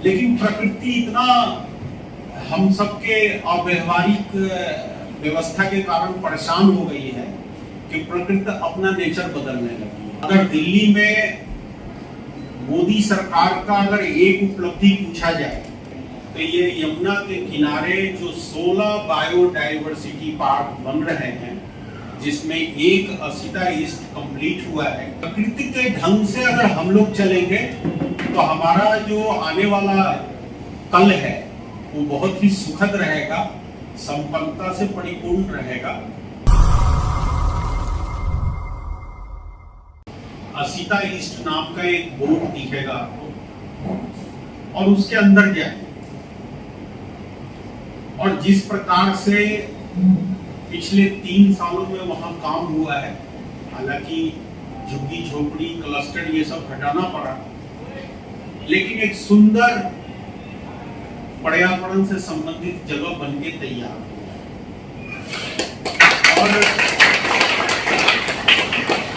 लेकिन प्रकृति इतना हम सबके अव्यवहारिक व्यवस्था के कारण परेशान हो गई है कि प्रकृति अपना नेचर बदलने लगी है। अगर दिल्ली में मोदी सरकार का अगर एक उपलब्धि पूछा जाए तो ये यमुना के किनारे जो 16 बायोडाइवर्सिटी पार्क बन रहे हैं, जिसमें एक असीता ईस्ट कंप्लीट हुआ है। प्रकृति के ढंग से अगर हम लोग चलेंगे तो हमारा जो आने वाला कल है वो बहुत ही सुखद रहेगा, संपन्नता से परिपूर्ण रहेगा। असीता ईस्ट नाम का एक बोर्ड दिखेगा आपको और उसके अंदर जाए और जिस प्रकार से पिछले 3 सालों में वहां काम हुआ है, हालांकि झुग्गी झोपड़ी क्लस्टर ये सब हटाना पड़ा, लेकिन एक सुंदर पर्यावरण से संबंधित जगह बन के तैयार हुआ है। और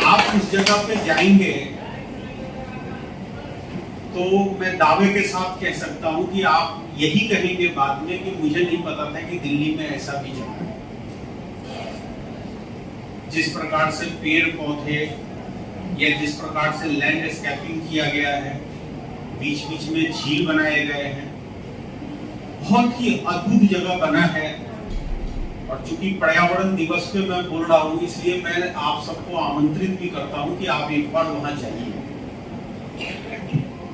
आप उस जगह पे जाएंगे तो मैं दावे के साथ कह सकता हूं कि आप यही कहेंगे बाद में कि मुझे नहीं पता था कि दिल्ली में ऐसा भी जगह है। जिस प्रकार से पेड़ पौधे या जिस प्रकार से लैंडस्केपिंग किया गया है, बीच बीच में झील बनाए गए हैं, बहुत ही अद्भुत जगह बना है। और चूंकि पर्यावरण दिवस पे मैं बोल रहा हूँ, इसलिए मैं आप सबको आमंत्रित भी करता हूँ कि आप एक बार वहां जाइए।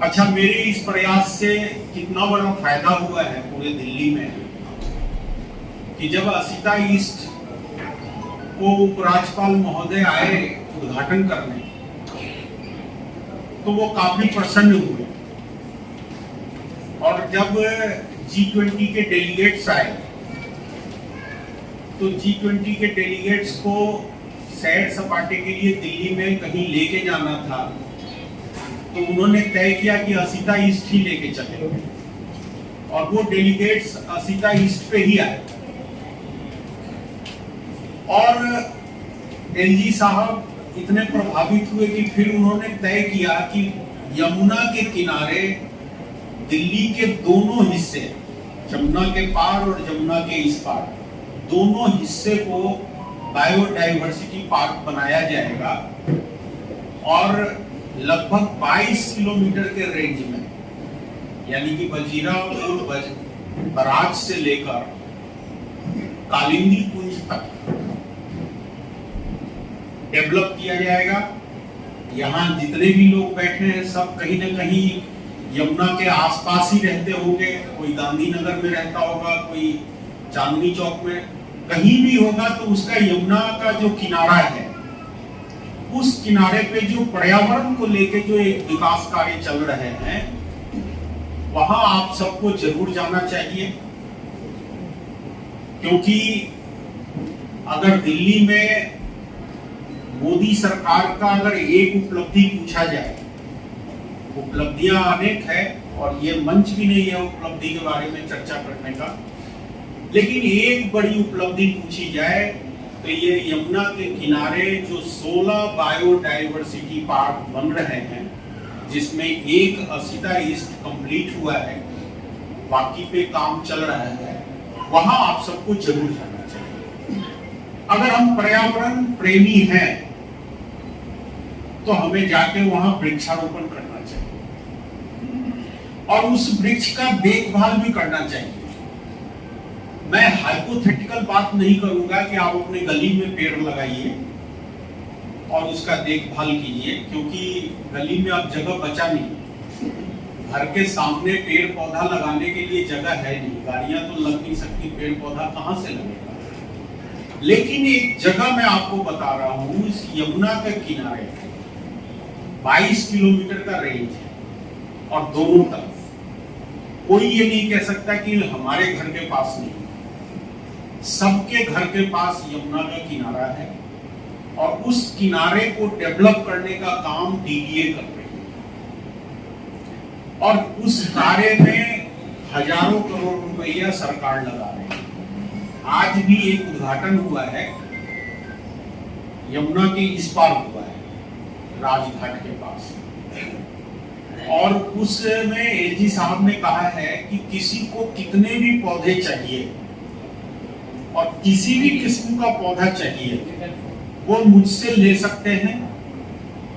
अच्छा, मेरे इस प्रयास से कितना बड़ा फायदा हुआ है पूरे दिल्ली में कि जब असीता ईस्ट को उपराज्यपाल महोदय आए उद्घाटन करने तो वो काफी प्रसन्न हुए। और जब G20 के डेलीगेट्स आए तो G20 के डेलीगेट्स को सैर सपाटे के लिए दिल्ली में कहीं लेके जाना था, तो उन्होंने तय किया कि असीता ईस्ट ही लेके चले और वो डेलीगेट्स असीता ईस्ट पे ही आए। और एलजी साहब इतने प्रभावित हुए कि फिर उन्होंने तय किया कि यमुना के किनारे दिल्ली के दोनों हिस्से, जमुना के पार और जमुना के इस पार, दोनों हिस्से को बायोडाइवर्सिटी पार्क बनाया जाएगा। और लगभग 22 किलोमीटर के रेंज में, यानी कि वजीरापुर बराज से लेकर कालिंदी कुंज तक डेवलप किया जाएगा। यहाँ जितने भी लोग बैठे हैं सब कहीं ना कहीं यमुना के आसपास ही रहते होंगे। कोई गांधीनगर में रहता होगा, कोई चांदनी चौक में, कहीं भी होगा तो उसका यमुना का जो किनारा है, उस किनारे पे जो पर्यावरण को लेके जो एक विकास कार्य चल रहे हैं, वहां आप सबको जरूर जाना चाहिए। क्योंकि अगर दिल्ली में मोदी सरकार का अगर एक उपलब्धि पूछा जाए, उपलब्धियां अनेक है और ये मंच भी नहीं है उपलब्धि के बारे में चर्चा करने का, लेकिन एक बड़ी उपलब्धि पूछी जाए तो ये यमुना के किनारे जो 16 बायोडाइवर्सिटी पार्क बन रहे हैं, जिसमें एक असीता ईस्ट कंप्लीट हुआ है, बाकी पे काम चल रहा है, वहां आप सबको जरूर जाना चाहिए। अगर हम पर्यावरण प्रेमी हैं तो हमें जाके वहां वृक्षारोपण करना चाहिए और उस वृक्ष का देखभाल भी करना चाहिए। मैं हाइपोथेटिकल बात नहीं करूंगा कि आप अपने गली में पेड़ लगाइए और उसका देखभाल कीजिए, क्योंकि गली में अब जगह बचा नहीं। घर के सामने पेड़ पौधा लगाने के लिए जगह है नहीं, गाड़ियां तो लग नहीं सकती, पेड़ पौधा कहां से लगेगा। लेकिन एक जगह मैं आपको बता रहा हूं, इस यमुना के किनारे 22 किलोमीटर का रेंज है और दोनों तरफ कोई ये नहीं कह सकता कि हमारे घर के पास नहीं, सबके घर के पास यमुना का किनारा है और उस किनारे को डेवलप करने का काम डीडीए कर रही है और उस कार्य में हजारों करोड़ रुपया सरकार लगा रही है। आज भी एक उद्घाटन हुआ है, यमुना के इस पार हुआ है, राजघाट के पास। और उसमें एलजी साहब ने कहा है कि किसी को कितने भी पौधे चाहिए और किसी भी किस्म का पौधा चाहिए वो मुझसे ले सकते हैं।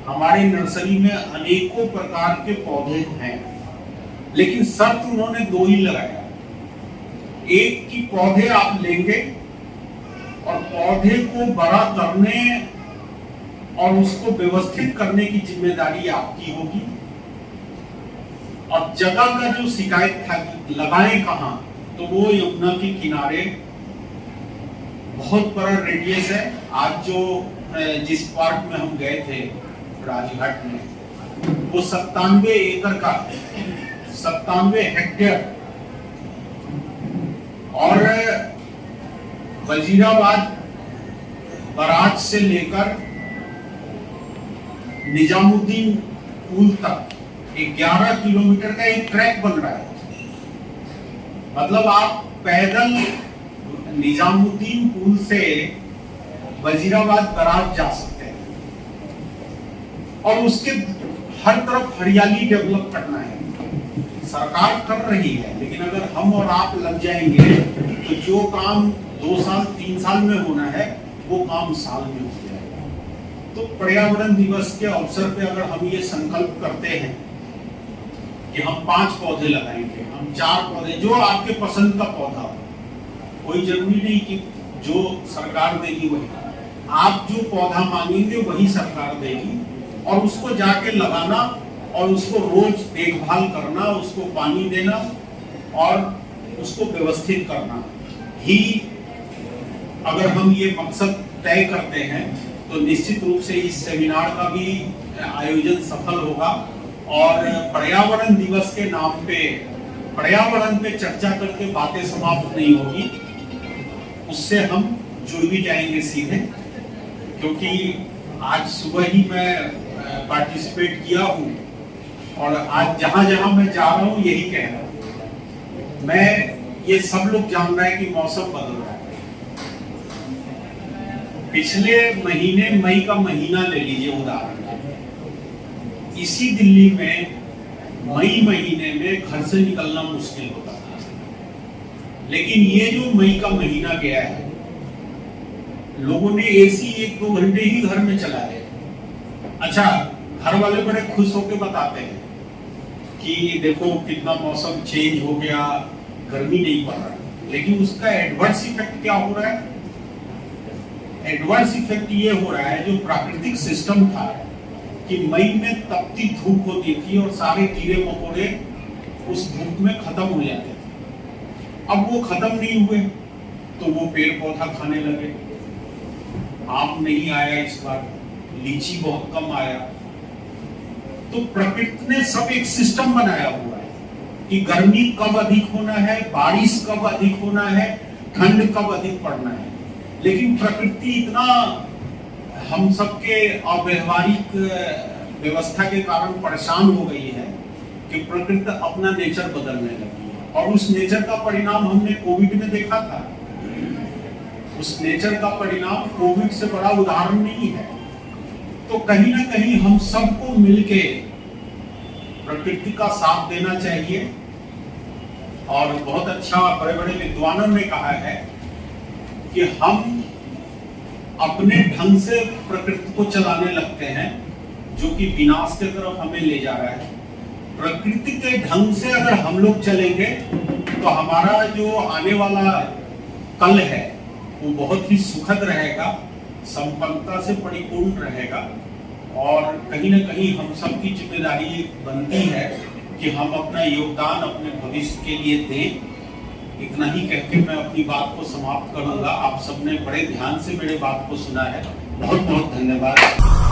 हमारे नर्सरी में अनेकों प्रकार के पौधे हैं, लेकिन शर्त उन्होंने दो ही लगाया। एक कि पौधे आप लेंगे और पौधे को बड़ा करने और उसको व्यवस्थित करने की जिम्मेदारी आपकी होगी। और जगह का जो शिकायत था कि लगाएं कहां, तो वो यमुना के किनारे बहुत बड़ा रेडियस है। आज जो जिस पार्क में हम गए थे राजघाट में, वो 97 एकड़ का, 97 हेक्टेयर। और वजीराबाद बराज से लेकर निजामुद्दीन पुल तक 11 किलोमीटर का एक ट्रैक बन रहा है। मतलब आप पैदल निजामुद्दीन पुल से वजीराबाद बराज जा सकते हैं और उसके हर तरफ हरियाली डेवलप करना है। सरकार कर रही है, लेकिन अगर हम और आप लग जाएंगे तो जो काम 2 साल 3 साल में होना है वो काम साल में हो जाएगा। तो पर्यावरण दिवस के अवसर पे अगर हम ये संकल्प करते हैं कि हम 5 पौधे लगाएंगे, हम 4 पौधे, जो आपके पसंद का पौधा हो, कोई जरूरी नहीं कि जो सरकार देगी वही, आप जो पौधा मांगेंगे वही सरकार देगी। और उसको जाके लगाना और उसको रोज देखभाल करना, उसको पानी देना और उसको व्यवस्थित करना ही अगर हम ये मकसद तय करते हैं तो निश्चित रूप से इस सेमिनार का भी आयोजन सफल होगा। और पर्यावरण दिवस के नाम पे पर्यावरण पे चर्चा करके बातें समाप्त नहीं होगी, उससे हम जुड़ भी जाएंगे सीधे। क्योंकि आज सुबह ही मैं पार्टिसिपेट किया हूँ और आज जहां जहां मैं जा रहा हूँ यही कह रहा हूँ। मैं ये सब लोग जान रहा है कि मौसम बदल रहा है। पिछले महीने मई का महीना ले लीजिए उदाहरण, इसी दिल्ली में मई महीने में घर से निकलना मुश्किल होता था। लेकिन ये जो मई का महीना गया है, लोगों ने एसी 1-2 घंटे ही घर में चलाए। अच्छा, घर वाले बड़े खुश होकर बताते हैं कि देखो कितना मौसम चेंज हो गया, गर्मी नहीं पड़ रहा। लेकिन उसका एडवर्स इफेक्ट क्या हो रहा है? एडवर्स इफेक्ट ये हो रहा है, जो प्राकृतिक सिस्टम था कि मई में तपती धूप होती थी और सारे कीड़े मकोड़े उस धूप में खत्म हो जाते थे। अब वो खत्म नहीं हुए तो वो पेड़ पौधा खाने लगे। आम नहीं आया इस बार, लीची बहुत कम आया। तो प्रकृति ने सब एक सिस्टम बनाया हुआ है कि गर्मी कब अधिक होना है, बारिश कब अधिक होना है, ठंड कब अधिक पड़ना है। लेकिन प्रकृति इतना हम सबके अव्यवहारिक व्यवस्था के कारण परेशान हो गई है कि प्रकृति अपना नेचर बदलने लगी है। और उस नेचर का परिणाम हमने कोविड में देखा था। उस नेचर का परिणाम कोविड से बड़ा उदाहरण नहीं है। तो कहीं ना कहीं हम सबको मिलके प्रकृति का साथ देना चाहिए। और बहुत अच्छा बड़े बड़े विद्वानों ने कहा है कि हम अपने ढंग से प्रकृति को चलाने लगते हैं, जो कि विनाश की तरफ हमें ले जा रहा है। प्रकृति के ढंग से अगर हम लोग चलेंगे तो हमारा जो आने वाला कल है वो बहुत ही सुखद रहेगा, संपन्नता से परिपूर्ण रहेगा। और कहीं ना कहीं हम सबकी जिम्मेदारी बनती है कि हम अपना योगदान अपने भविष्य के लिए दें। इतना ही कहकर मैं अपनी बात को समाप्त करूंगा। आप सबने बड़े ध्यान से मेरे बात को सुना है। बहुत बहुत धन्यवाद।